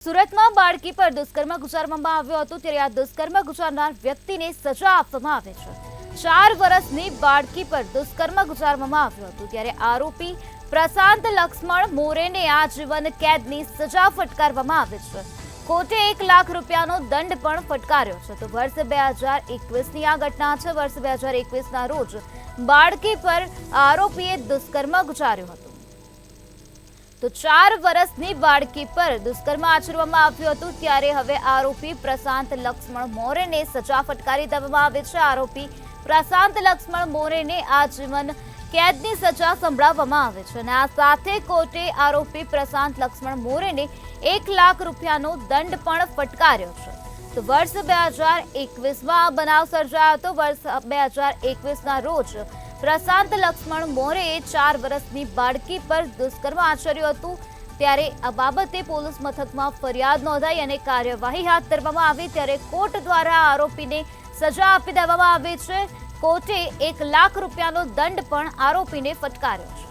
સુરતમાં બાળકી પર દુષ્કર્મ ગુજારવામાં આવ્યો હતો ત્યારે આ દુષ્કર્મ ગુજારનાર વ્યક્તિને સજા આપવામાં આવે છે। 4 વર્ષની બાળકી પર દુષ્કર્મ ગુજારવામાં આવ્યો હતો ત્યારે આરોપી પ્રશાંત લક્ષ્મણ મોરેને આજીવન કેદની સજા ફટકારવામાં આવે છે। કોર્ટે 1 લાખ રૂપિયાનો દંડ પણ ફટકાર્યો છે। તો વર્ષ 2021ની આ ઘટના છે। વર્ષ 2021ના રોજ બાળકી પર આરોપીએ દુષ્કર્મ ગુજાર્યો હતો। તો 4 વર્ષની બાળકી પર દુષ્કર્મ આચરવામાં આવ્યું હતું ત્યારે હવે આરોપી પ્રશાંત લક્ષ્મણ મોરેને સજા ફટકારી દેવામાં આવે છે। આરોપી પ્રશાંત લક્ષ્મણ મોરેને આજીવન કેદની સજા સંભળાવવામાં આવે છે અને આ સાથે કોર્ટે આરોપી પ્રશાંત લક્ષ્મણ મોરેને 1 લાખ રૂપિયાનો દંડ પણ ફટકાર્યો છે। તો વર્ષ 2021માં આ બનાવ સર્જાયો હતો। વર્ષ 2021ના રોજ પ્રશાંત લક્ષ્મણ મોરેએ 4 વર્ષની બાળકી પર દુષ્કર્મ આચર્યું હતું ત્યારે આ બાબતે પોલીસ મથકમાં ફરિયાદ નોંધાઈ અને કાર્યવાહી હાથ ધરવામાં આવી ત્યારે કોર્ટ દ્વારા આરોપીને સજા આપી દેવામાં આવી છે। કોર્ટે 1 લાખ રૂપિયાનો દંડ પણ આરોપીને ફટકાર્યો છે।